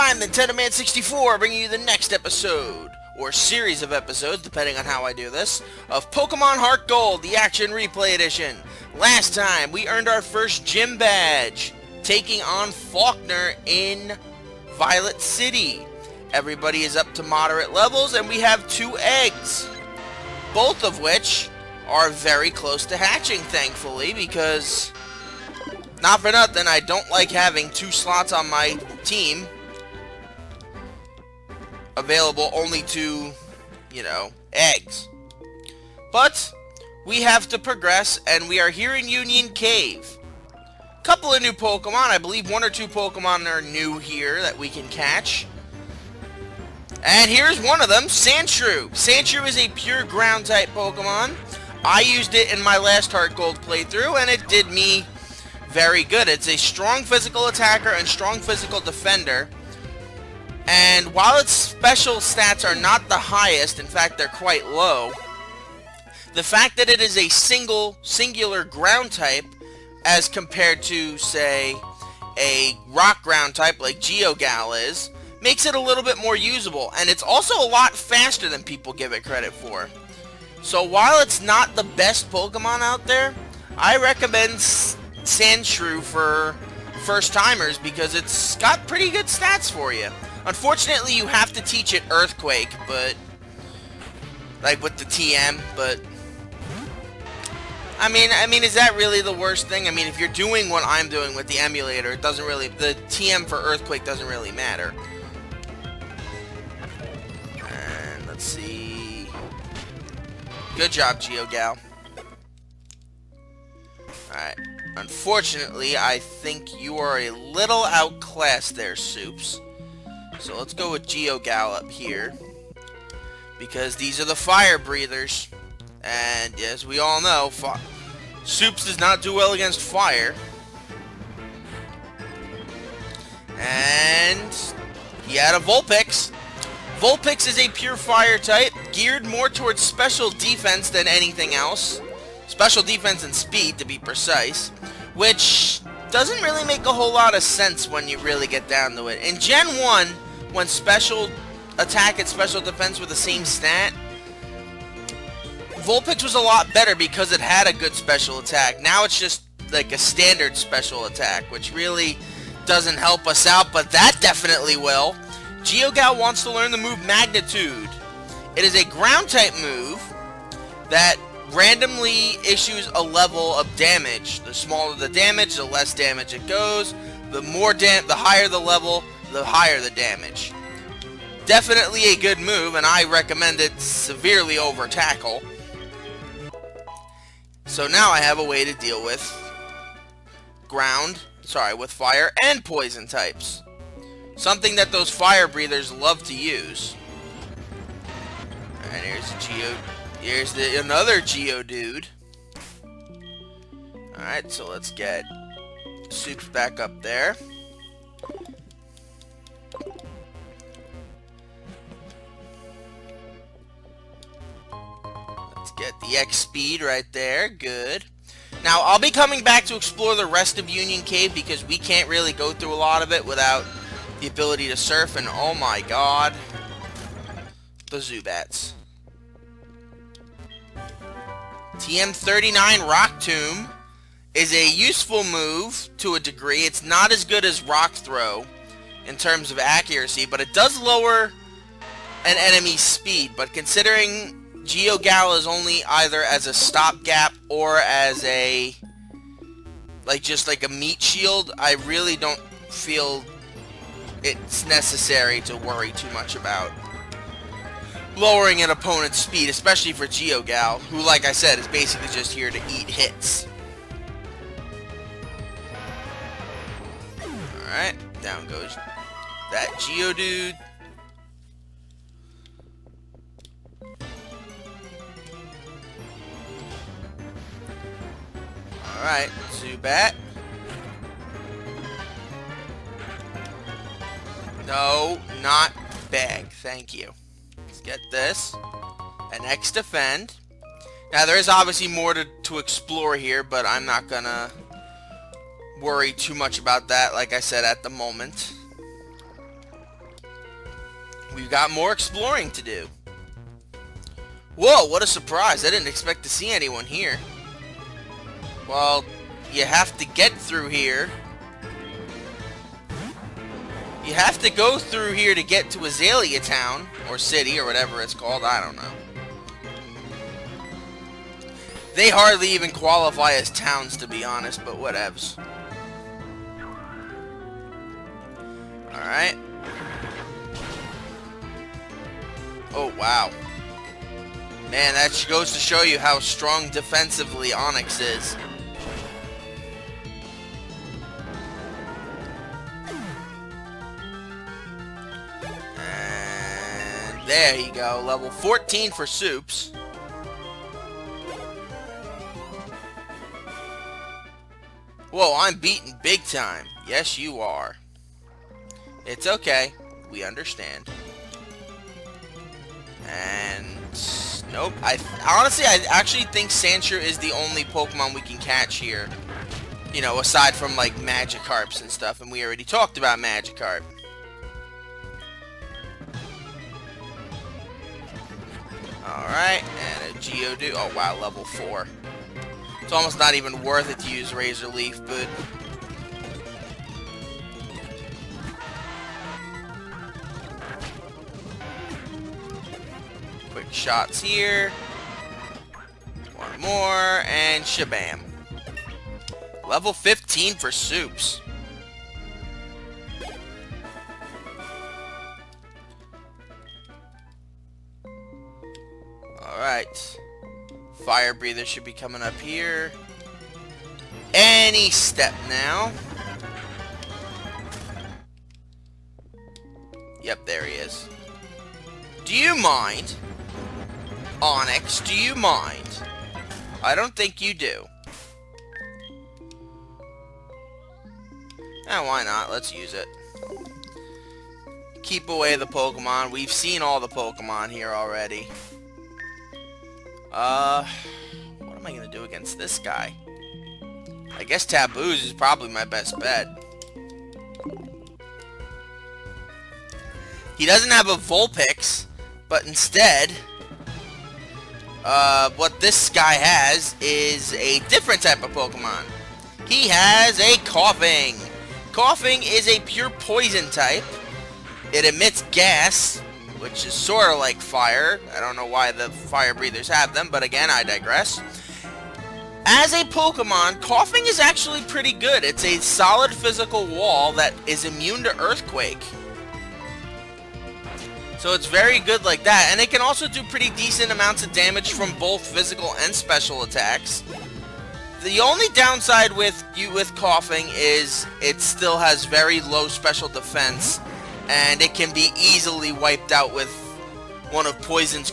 I'm Nintendo Man 64, bringing you the next episode, or series of episodes, depending on how I do this, of Pokemon HeartGold, the Action Replay Edition. Last time, we earned our first gym badge, taking on Faulkner in Violet City. Everybody is up to moderate levels, and we have 2 eggs, both of which are very close to hatching, thankfully, because, not for nothing, I don't like having 2 slots on my team available only to, eggs. But we have to progress, and we are here in Union Cave. Couple of new Pokemon. I believe 1 or 2 Pokemon are new here that we can catch. And here's one of them, Sandshrew. Sandshrew is a pure ground-type Pokemon. I used it in my last HeartGold playthrough, and it did me very good. It's a strong physical attacker and strong physical defender. And while its special stats are not the highest, in fact they're quite low, the fact that it is a singular ground type as compared to, say, a rock ground type like Geogal is, makes it a little bit more usable. And it's also a lot faster than people give it credit for. So while it's not the best Pokemon out there, I recommend Sandshrew for first timers because it's got pretty good stats for you. Unfortunately, you have to teach it Earthquake, but like with the TM, but I mean, is that really the worst thing? I mean, if you're doing what I'm doing with the emulator, it doesn't really, the TM for Earthquake doesn't really matter. And let's see. Good job, Geogal. Alright. Unfortunately, I think you are a little outclassed there, Soups. So let's go with Geogal up here, because these are the fire breathers, and as we all know, Soups does not do well against fire. And he had a Vulpix. Vulpix is a pure fire type, geared more towards special defense than anything else. Special defense and speed, to be precise, which doesn't really make a whole lot of sense when you really get down to it. In Gen 1, when special attack and special defense were the same stat, Vulpix was a lot better because it had a good special attack. Now it's just like a standard special attack, which really doesn't help us out, but that definitely will. Geogal wants to learn the move Magnitude. It is a ground-type move that randomly issues a level of damage. The smaller the damage, the less damage it goes. The higher the level, the higher the damage. Definitely a good move, and I recommend it severely over Tackle. So now I have a way to deal with with fire and poison types. Something that those fire breathers love to use. And here's another Geodude. Alright, so let's get Soups back up there. Let's get the X speed right there. Good. Now, I'll be coming back to explore the rest of Union Cave because we can't really go through a lot of it without the ability to surf, and oh my god, the Zubats. TM39 Rock Tomb is a useful move to a degree. It's not as good as Rock Throw in terms of accuracy, but it does lower an enemy's speed. But considering Geogal is only either as a stopgap or as a just like a meat shield, I really don't feel it's necessary to worry too much about lowering an opponent's speed, especially for Geogal, who, like I said, is basically just here to eat hits. Alright, down goes that Geodude. Alright, Zubat. No, not bag. Thank you. Let's get this. An X Defend. Now, there is obviously more to explore here, but I'm not gonna worry too much about that, like I said, at the moment. we've got more exploring to do. Whoa, what a surprise. I didn't expect to see anyone here. Well, you have to get through here. You have to go through here to get to Azalea Town, or City, or whatever it's called, I don't know. They hardly even qualify as towns, to be honest, but whatevs. Alright. Oh, wow. Man, that goes to show you how strong defensively Onyx is. And there you go. Level 14 for Soups. Whoa, I'm beaten big time. Yes, you are. It's okay. We understand. And nope. Honestly, I actually think Sandshrew is the only Pokemon we can catch here. You know, aside from like Magikarps and stuff, and we already talked about Magikarp. Alright, and a Geodude. Oh wow, level 4. It's almost not even worth it to use Razor Leaf, but quick shots here. One more, and shabam. Level 15 for Soups. Alright. Fire Breather should be coming up here any step now. Yep, there he is. Do you mind? Onyx, do you mind? I don't think you do. Why not? Let's use it. Keep away the Pokemon. We've seen all the Pokemon here already. What am I gonna do against this guy? I guess Taboos is probably my best bet. He doesn't have a Vulpix, but instead, what this guy has is a different type of Pokemon. He has a Coughing. Coughing is a pure poison type. It emits gas, which is sort of like fire. I don't know why the fire breathers have them, but again, I digress. As a Pokemon, Coughing is actually pretty good. It's a solid physical wall that is immune to Earthquake. So it's very good like that, and it can also do pretty decent amounts of damage from both physical and special attacks. The only downside with Coughing is it still has very low special defense, and it can be easily wiped out with one of Poison's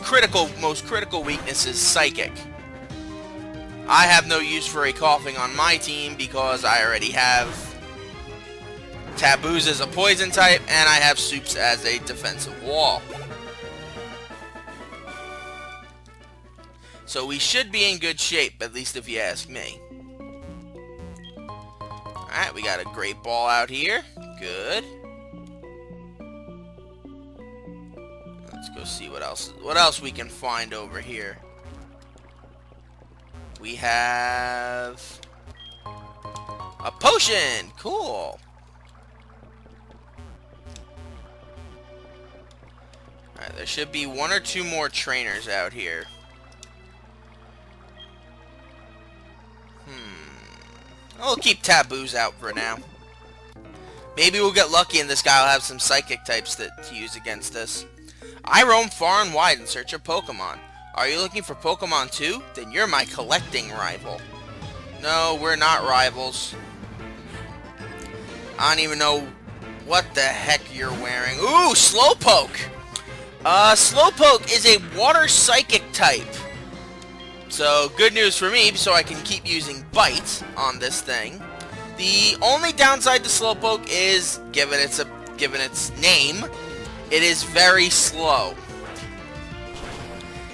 most critical weaknesses, Psychic. I have no use for a Coughing on my team because I already have Taboos as a Poison type, and I have Soups as a defensive wall. So we should be in good shape, at least if you ask me. Alright, we got a Great Ball out here. Good. Let's go see what else we can find over here. We have a potion. Cool. Alright, there should be one or two more trainers out here. We'll keep Taboos out for now. Maybe we'll get lucky and this guy will have some Psychic types to use against us. I roam far and wide in search of Pokemon. Are you looking for Pokemon too? Then you're my collecting rival. No, we're not rivals. I don't even know what the heck you're wearing. Ooh, Slowpoke! Slowpoke is a water Psychic type. So, good news for me, so I can keep using Bite on this thing. The only downside to Slowpoke is, given its name, it is very slow.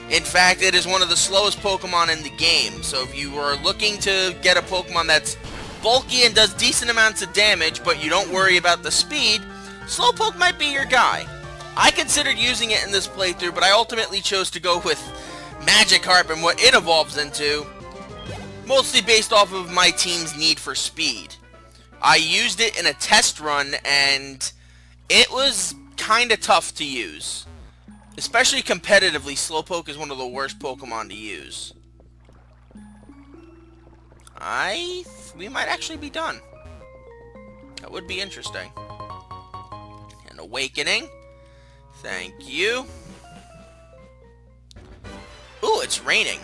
In fact, it is one of the slowest Pokemon in the game. So if you are looking to get a Pokemon that's bulky and does decent amounts of damage, but you don't worry about the speed, Slowpoke might be your guy. I considered using it in this playthrough, but I ultimately chose to go with Magikarp and what it evolves into, mostly based off of my team's need for speed. I used it in a test run, and it was kind of tough to use. Especially competitively, Slowpoke is one of the worst Pokemon to use. We might actually be done. That would be interesting. An awakening. Thank you. Ooh, it's raining.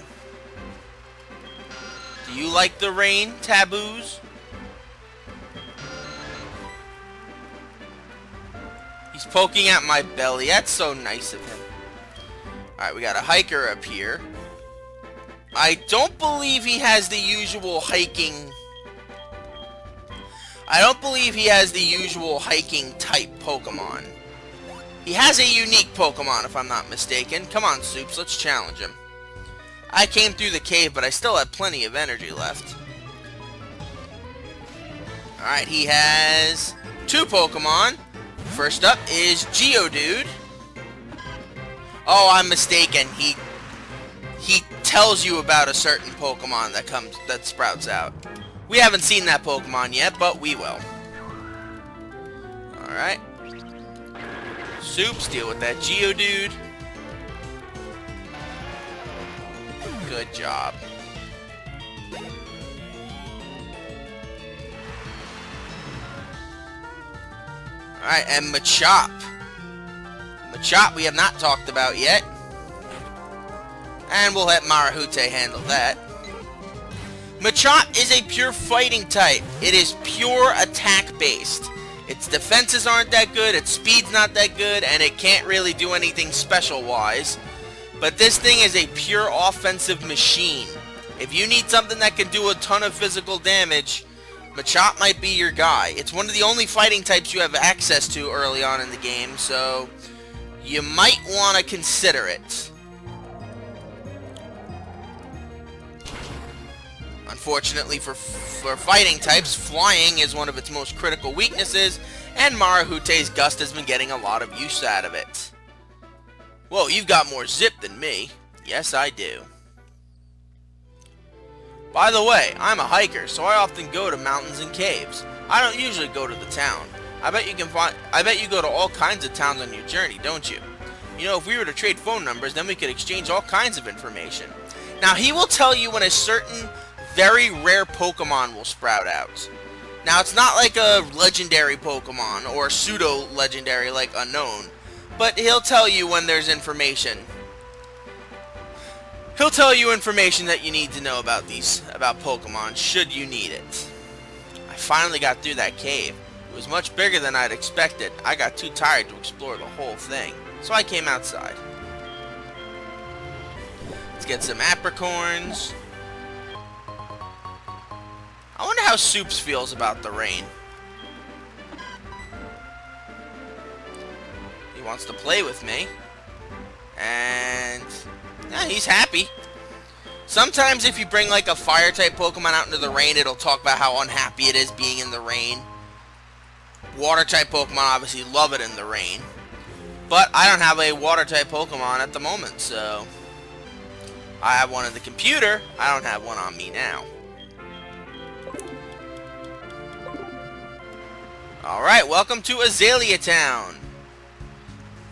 Do you like the rain, Taboos? He's poking at my belly. That's so nice of him. Alright, we got a hiker up here. I don't believe he has the usual hiking... I don't believe he has the usual hiking type Pokemon. He has a unique Pokemon, if I'm not mistaken. Come on, Soups, let's challenge him. I came through the cave, but I still have plenty of energy left. Alright, he has 2 Pokemon. First up is Geodude. Oh, I'm mistaken. He tells you about a certain Pokemon that sprouts out. We haven't seen that Pokemon yet, but we will. Alright. Soups, deal with that Geodude. Good job. Alright, and Machop. Machop we have not talked about yet. And we'll let Marahute handle that. Machop is a pure fighting type. It is pure attack based. Its defenses aren't that good, its speed's not that good, and it can't really do anything special wise. But this thing is a pure offensive machine. If you need something that can do a ton of physical damage, Machop might be your guy. It's one of the only fighting types you have access to early on in the game, so you might want to consider it. Unfortunately for fighting types, flying is one of its most critical weaknesses, and Marahute's Gust has been getting a lot of use out of it. Whoa, you've got more zip than me. Yes, I do. By the way, I'm a hiker, so I often go to mountains and caves. I don't usually go to the town. I bet you go to all kinds of towns on your journey, don't you? You know, if we were to trade phone numbers, then we could exchange all kinds of information. Now, he will tell you when a certain very rare Pokemon will sprout out. Now, it's not like a legendary Pokemon or pseudo-legendary like Unknown, but he'll tell you when there's information. He'll tell you information that you need to know about Pokemon, should you need it. I finally got through that cave. It was much bigger than I'd expected. I got too tired to explore the whole thing, so I came outside. Let's get some apricorns. I wonder how Soups feels about the rain. He wants to play with me. And yeah, he's happy. Sometimes if you bring like a fire type Pokemon out into the rain, it'll talk about how unhappy it is being in the rain. Water type Pokemon obviously love it in the rain. But I don't have a water type Pokemon at the moment, so I have one in the computer. I don't have one on me now. Alright, welcome to Azalea Town.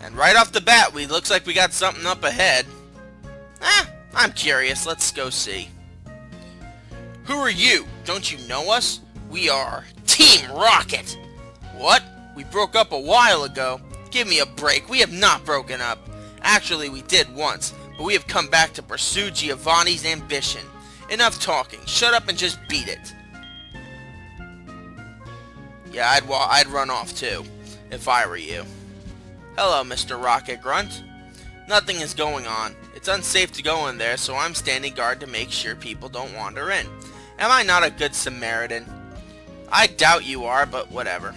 And right off the bat, looks like we got something up ahead. I'm curious. Let's go see. Who are you? Don't you know us? We are Team Rocket. What? We broke up a while ago. Give me a break. We have not broken up. Actually, we did once, but we have come back to pursue Giovanni's ambition. Enough talking. Shut up and just beat it. Yeah, I'd run off too, if I were you. Hello, Mr. Rocket Grunt. Nothing is going on. It's unsafe to go in there, so I'm standing guard to make sure people don't wander in. Am I not a good Samaritan? I doubt you are, but whatever.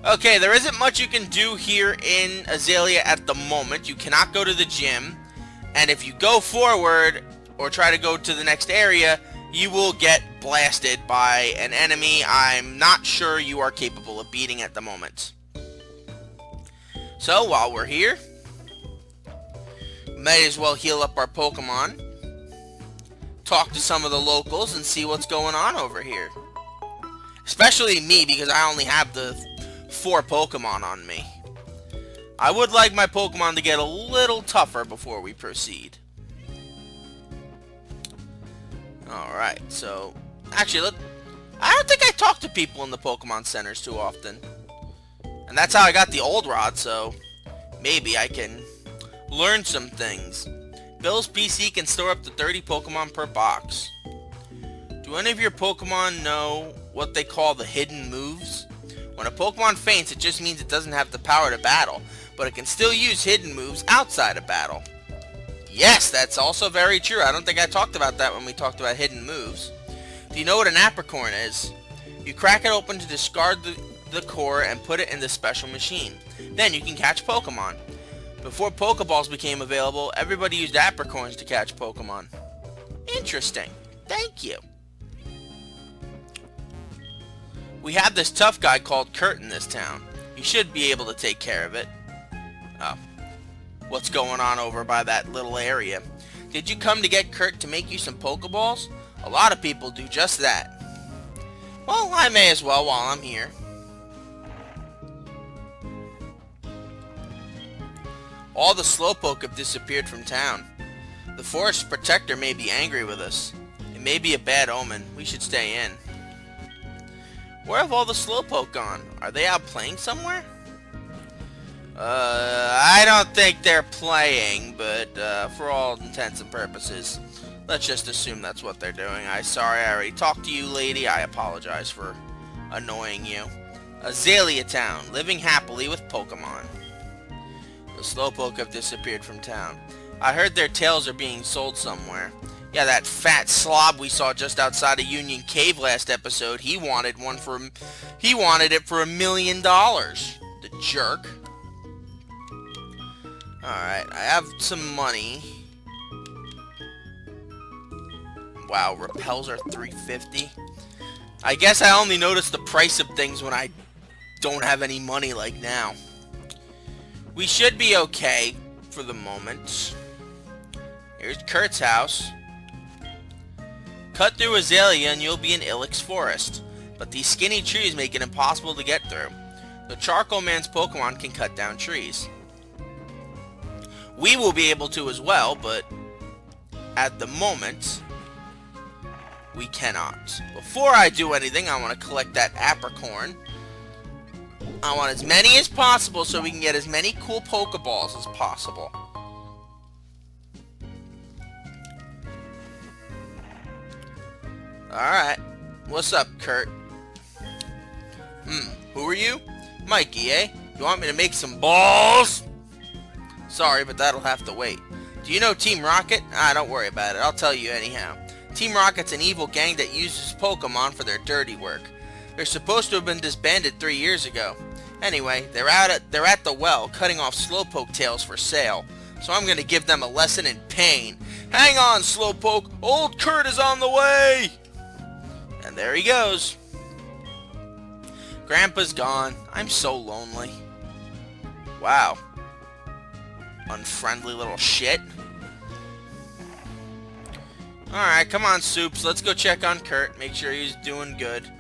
Okay, there isn't much you can do here in Azalea at the moment. You cannot go to the gym, and if you go forward or try to go to the next area, you will get blasted by an enemy I'm not sure you are capable of beating at the moment. So, while we're here, may as well heal up our Pokemon, talk to some of the locals, and see what's going on over here. Especially me, because I only have the 4 Pokemon on me. I would like my Pokemon to get a little tougher before we proceed. Alright, so... Actually, I don't think I talk to people in the Pokemon Centers too often. And that's how I got the old rod, so... Maybe I can learn some things. Bill's PC can store up to 30 Pokemon per box. Do any of your Pokemon know what they call the hidden moves? When a Pokemon faints, it just means it doesn't have the power to battle, but it can still use hidden moves outside of battle. Yes, that's also very true. I don't think I talked about that when we talked about hidden moves. Do you know what an apricorn is? You crack it open to discard the core and put it in the special machine. Then you can catch Pokemon. Before Pokeballs became available, everybody used apricorns to catch Pokemon. Interesting. Thank you. We have this tough guy called Kurt in this town. You should be able to take care of it. Oh. What's going on over by that little area? Did you come to get Kurt to make you some Pokeballs? A lot of people do just that. Well, I may as well while I'm here. All the Slowpoke have disappeared from town. The Forest Protector may be angry with us. It may be a bad omen. We should stay in. Where have all the Slowpoke gone? Are they out playing somewhere? I don't think they're playing, but for all intents and purposes, let's just assume that's what they're doing. Sorry, I already talked to you, lady. I apologize for annoying you. Azalea Town, living happily with Pokemon. The Slowpoke have disappeared from town. I heard their tails are being sold somewhere. Yeah, that fat slob we saw just outside of Union Cave last episode, he wanted it for $1 million. The jerk. Alright, I have some money. Wow, repels are $350. I guess I only notice the price of things when I don't have any money like now. We should be okay for the moment. Here's Kurt's house. Cut through Azalea and you'll be in Ilex Forest. But these skinny trees make it impossible to get through. The Charcoal Man's Pokemon can cut down trees. We will be able to as well, but at the moment, we cannot. Before I do anything, I want to collect that apricorn. I want as many as possible so we can get as many cool Pokeballs as possible. Alright. What's up, Kurt? Who are you? Mikey, eh? You want me to make some balls? Sorry, but that'll have to wait. Do you know Team Rocket? Don't worry about it. I'll tell you anyhow. Team Rocket's an evil gang that uses Pokemon for their dirty work. They're supposed to have been disbanded 3 years ago. Anyway, they're at the well, cutting off Slowpoke tails for sale. So I'm gonna give them a lesson in pain. Hang on, Slowpoke! Old Kurt is on the way! And there he goes. Grandpa's gone. I'm so lonely. Wow. Unfriendly little shit. Alright, come on, Soups. Let's go check on Kurt. Make sure he's doing good.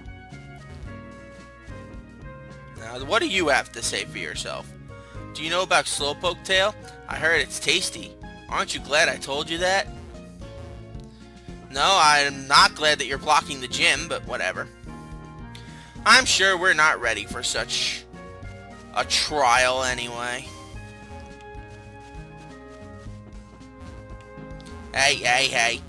Now, what do you have to say for yourself? Do you know about Slowpoke Tail? I heard it's tasty. Aren't you glad I told you that? No, I'm not glad that you're blocking the gym, but whatever. I'm sure we're not ready for such a trial anyway. Hey.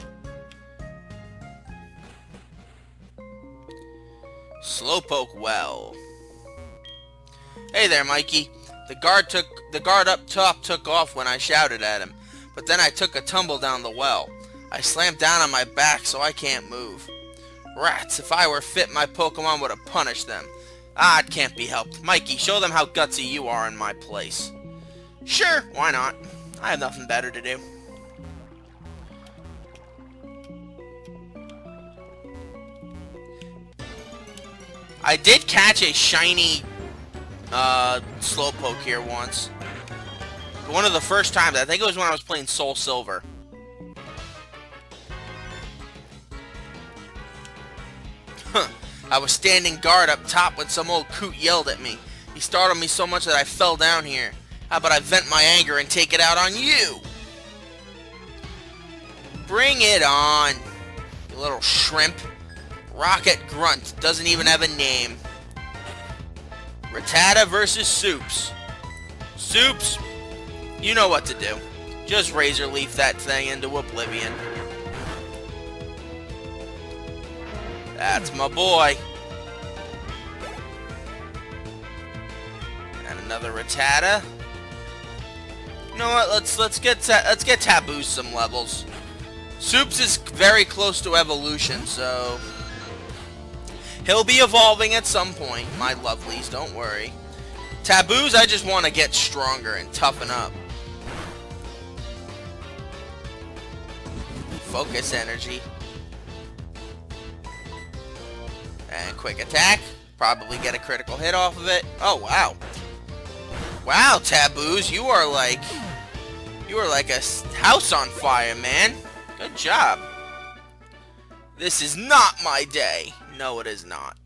Slowpoke well. Hey there, Mikey. The guard up top took off when I shouted at him, but then I took a tumble down the well. I slammed down on my back so I can't move. Rats, if I were fit, my Pokemon would have punished them. It can't be helped. Mikey, show them how gutsy you are in my place. Sure, why not? I have nothing better to do. I did catch a shiny Slowpoke here once. One of the first times, I think it was when I was playing Soul Silver. Huh. I was standing guard up top when some old coot yelled at me. He startled me so much that I fell down here. How about I vent my anger and take it out on you? Bring it on, you little shrimp. Rocket Grunt doesn't even have a name. Rattata versus Soups. Soups, you know what to do. Just Razor Leaf that thing into oblivion. That's my boy. And another Rattata. You know what? Let's get Taboo some levels. Soups is very close to evolution, so he'll be evolving at some point, my lovelies, don't worry. Taboos, I just want to get stronger and toughen up. Focus energy. And quick attack. Probably get a critical hit off of it. Oh, wow. Wow, Taboos, you are like a house on fire, man. Good job. This is not my day. No, it is not.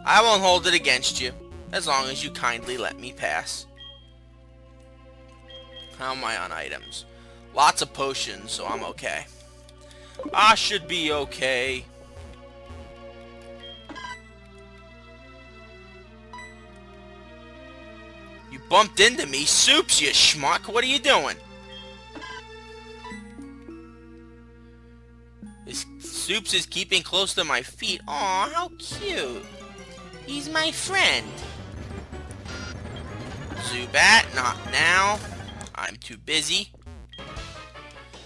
I won't hold it against you, as long as you kindly let me pass. How am I on items? Lots of potions, so I'm okay. I should be okay. You bumped into me. Soups, you schmuck. What are you doing? Soups is keeping close to my feet. Aw, how cute. He's my friend. Zubat, not now. I'm too busy.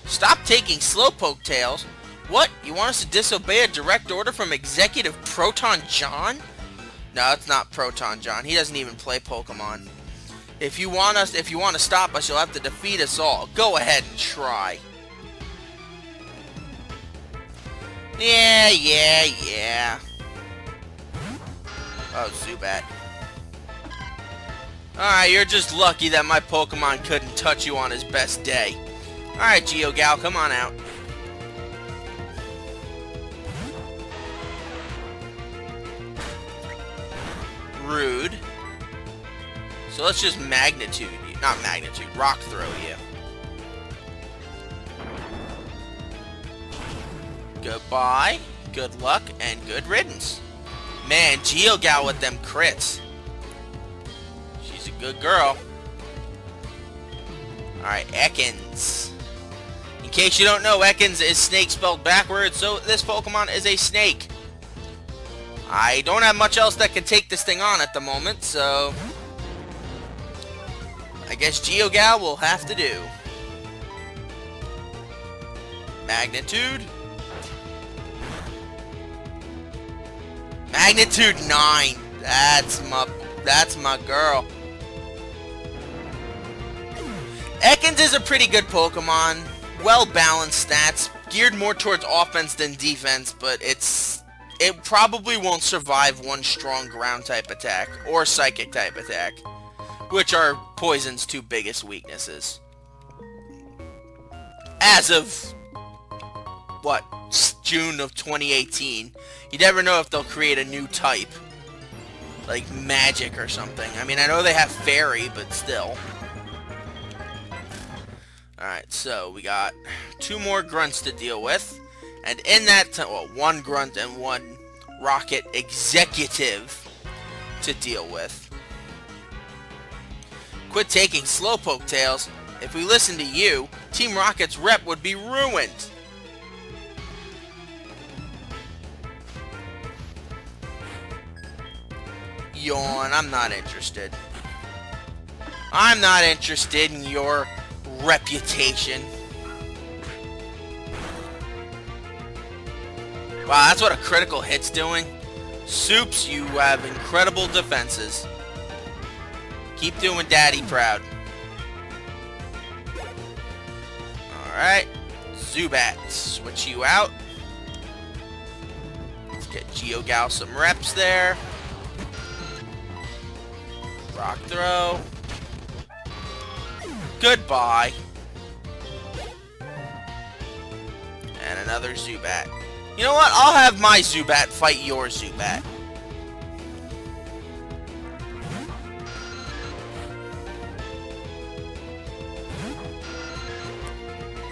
Stop taking Slowpoke Tails. What? You want us to disobey a direct order from Executive Proton John? No, it's not Proton John. He doesn't even play Pokemon. If you want to stop us, you'll have to defeat us all. Go ahead and try. Yeah. Oh, Zubat. Alright, you're just lucky that my Pokemon couldn't touch you on his best day. Alright, GeoGal, come on out. Rude. So let's just Rock Throw you. Goodbye, good luck, and good riddance. Man, GeoGal with them crits. She's a good girl. Alright, Ekans. In case you don't know, Ekans is snake spelled backwards, so this Pokemon is a snake. I don't have much else that can take this thing on at the moment, so I guess GeoGal will have to do. Magnitude. Magnitude 9. That's my girl. Ekans is a pretty good Pokemon. Well-balanced stats. Geared more towards offense than defense, but it probably won't survive one strong ground-type attack or psychic-type attack, which are Poison's two biggest weaknesses. As of, what, June of 2018. You never know if they'll create a new type. Like Magic or something. I mean, I know they have Fairy, but still. Alright, so we got 2 more Grunts to deal with. And in that time, well, 1 Grunt and 1 Rocket Executive to deal with. Quit taking Slowpoke Tails. If we listen to you, Team Rocket's rep would be ruined. Yawn, I'm not interested. I'm not interested in your reputation. Wow, that's what a critical hit's doing. Soups, you have incredible defenses. Keep doing Daddy proud. Alright. Zubat, switch you out. Let's get GeoGal some reps there. Rock Throw. Goodbye. And another Zubat. You know what? I'll have my Zubat fight your Zubat.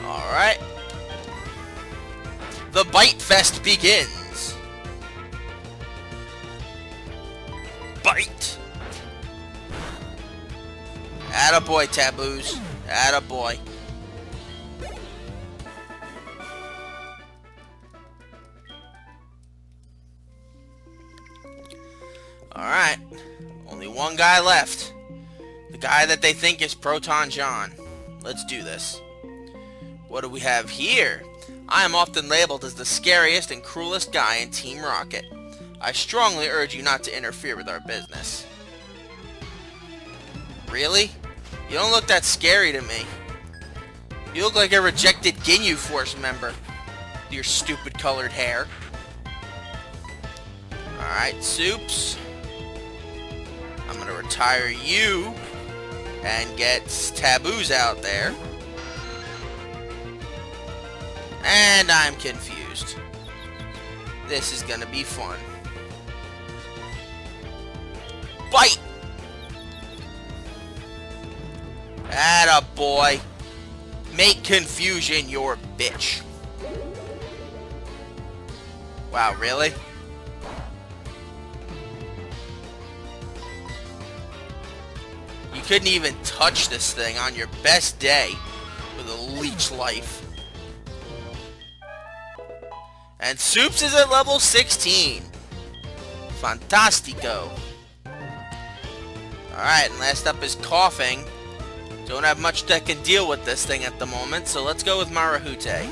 Alright. The Bite Fest begins. Bite. Attaboy, Taboos. Attaboy. Alright. Only one guy left. The guy that they think is Proton John. Let's do this. What do we have here? I am often labeled as the scariest and cruelest guy in Team Rocket. I strongly urge you not to interfere with our business. Really? You don't look that scary to me. You look like a rejected Ginyu Force member. With your stupid colored hair. Alright, Soups. I'm gonna retire you and get Taboos out there. And I'm confused. This is gonna be fun. Bite! Attaboy. Make confusion your bitch. Wow, really? You couldn't even touch this thing on your best day with a leech life. And Soups is at level 16. Fantastico. Alright, and last up is Coughing. Don't have much that can deal with this thing at the moment, so let's go with Marahute.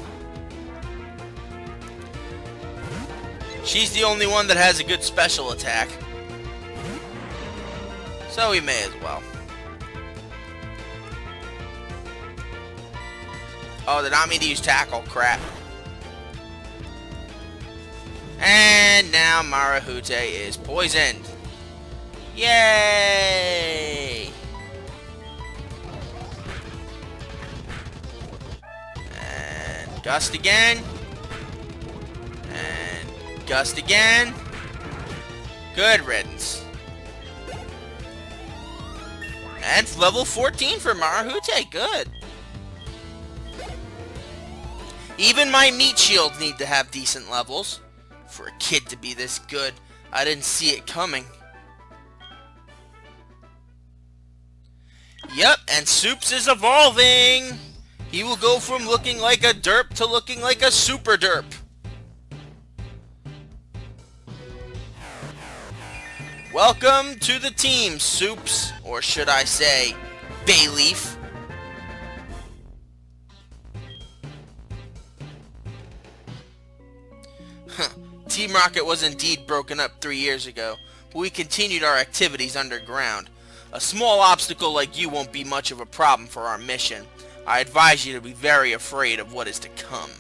She's the only one that has a good special attack. So we may as well. Oh, did not mean to use Tackle. Crap. And now Marahute is poisoned. Yay! And Gust again. And Gust again. Good riddance. And level 14 for Marahute. Good. Even my meat shields need to have decent levels. For a kid to be this good, I didn't see it coming. Yep, and Soups is evolving! He will go from looking like a derp to looking like a super derp. Welcome to the team, Soups. Or should I say, Bayleaf. Team Rocket was indeed broken up 3 years ago, but we continued our activities underground. A small obstacle like you won't be much of a problem for our mission. I advise you to be very afraid of what is to come.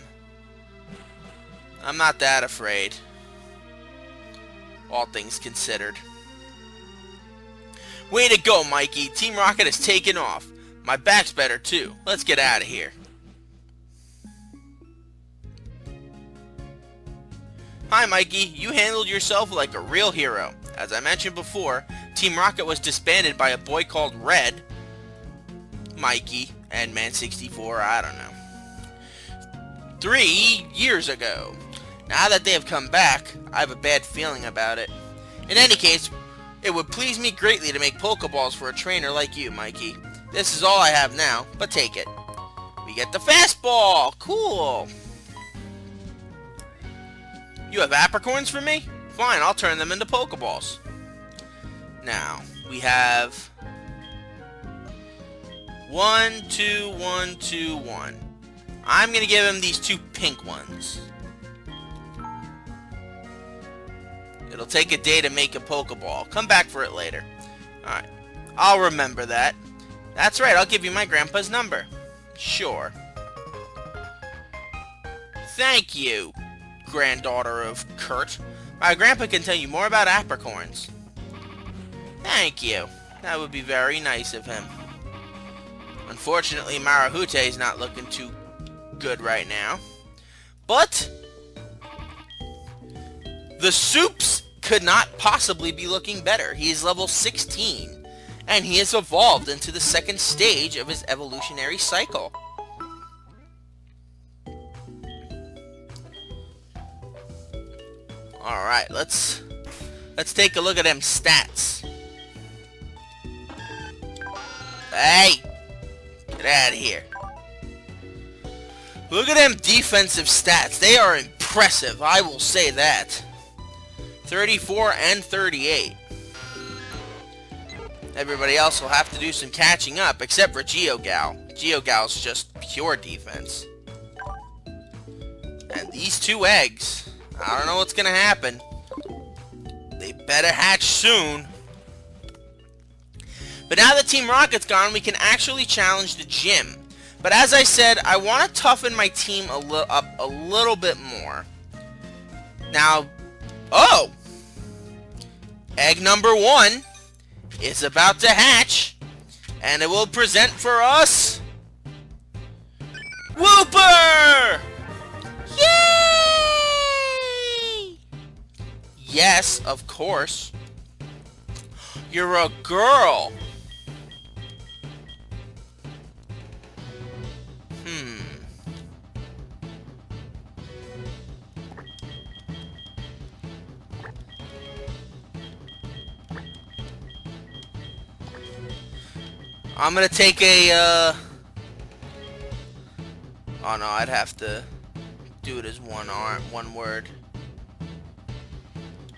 I'm not that afraid. All things considered. Way to go, Mikey. Team Rocket has taken off. My back's better too. Let's get out of here. Hi Mikey, you handled yourself like a real hero. As I mentioned before, Team Rocket was disbanded by a boy called Red, Mikey, and Man64, I don't know, 3 years ago. Now that they have come back, I have a bad feeling about it. In any case, it would please me greatly to make Pokeballs for a trainer like you, Mikey. This is all I have now, but take it. We get the fastball! Cool! You have apricorns for me? Fine, I'll turn them into Pokeballs. Now, we have 1, 2, 1, 2, 1. I'm going to give him these 2 pink ones. It'll take a day to make a Pokeball. Come back for it later. Alright, I'll remember that. That's right, I'll give you my grandpa's number. Sure. Thank you, granddaughter of Kurt. My grandpa can tell you more about apricorns. Thank you. That would be very nice of him. Unfortunately, Marahute is not looking too good right now. But the Soups could not possibly be looking better. He is level 16, and he has evolved into the second stage of his evolutionary cycle. Alright, let's take a look at them stats. Hey! Get out of here. Look at them defensive stats. They are impressive, I will say that. 34 and 38. Everybody else will have to do some catching up, except for GeoGal. GeoGal's just pure defense. And these two eggs, I don't know what's gonna happen. They better hatch soon. But now that Team Rocket's gone, we can actually challenge the gym. But as I said, I want to toughen my team up a little bit more. Now, oh! Egg number 1 is about to hatch, and it will present for us Whooper! Yay! Yes, of course. You're a girl. I'm gonna take a, oh no, I'd have to do it as one word.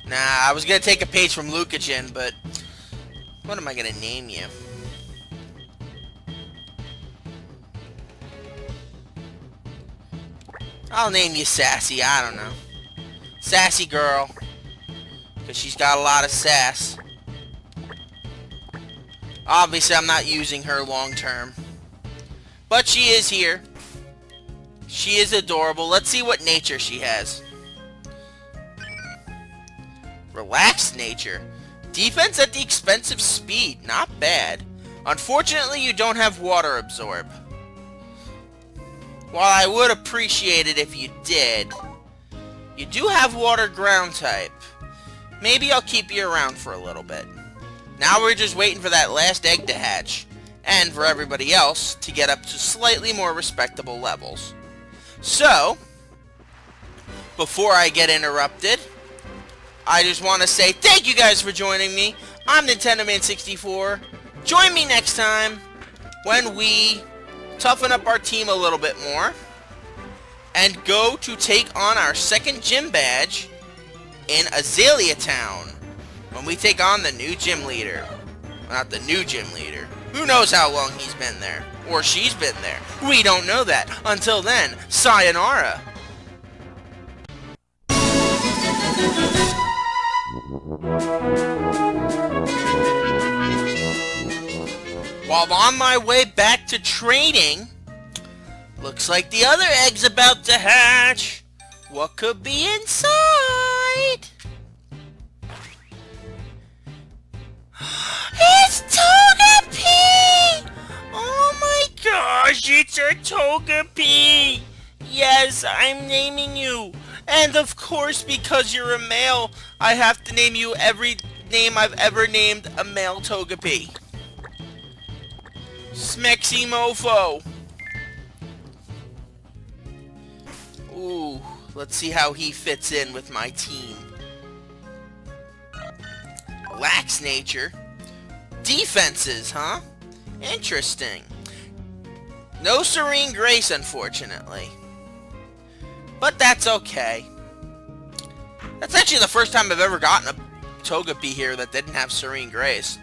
Nah, I was gonna take a page from Lucagen, but what am I gonna name you? I'll name you Sassy, I don't know. Sassy girl. Because she's got a lot of sass. Obviously, I'm not using her long term. But she is here. She is adorable. Let's see what nature she has. Relaxed nature. Defense at the expense of speed. Not bad. Unfortunately, you don't have water absorb. While I would appreciate it if you did, you do have water ground type. Maybe I'll keep you around for a little bit. Now we're just waiting for that last egg to hatch, and for everybody else to get up to slightly more respectable levels. So, before I get interrupted, I just want to say thank you guys for joining me. I'm Nintendo Man 64. Join me next time when we toughen up our team a little bit more and go to take on our second gym badge in Azalea Town. When we take on the new gym leader. Not the new gym leader. Who knows how long he's been there? Or she's been there. We don't know that. Until then, sayonara. While on my way back to training, looks like the other egg's about to hatch. What could be inside? It's Togepi! Oh my gosh, it's a Togepi! Yes, I'm naming you. And of course, because you're a male, I have to name you every name I've ever named a male Togepi. Smexy Mofo. Ooh, let's see how he fits in with my team. Lax nature. Defenses, huh? Interesting. No Serene Grace, unfortunately. But that's okay. That's actually the first time I've ever gotten a Togepi here that didn't have Serene Grace.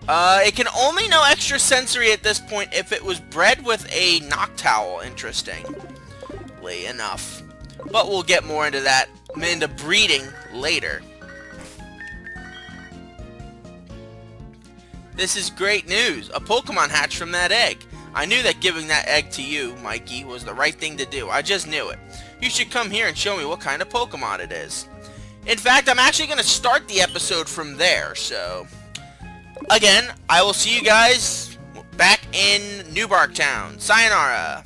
It can only know extra sensory at this point if it was bred with a Noctowl, interestingly enough. But we'll get more into that, into breeding later. This is great news. A Pokemon hatched from that egg. I knew that giving that egg to you, Mikey, was the right thing to do. I just knew it. You should come here and show me what kind of Pokemon it is. In fact, I'm actually going to start the episode from there, so... again, I will see you guys back in New Bark Town. Sayonara.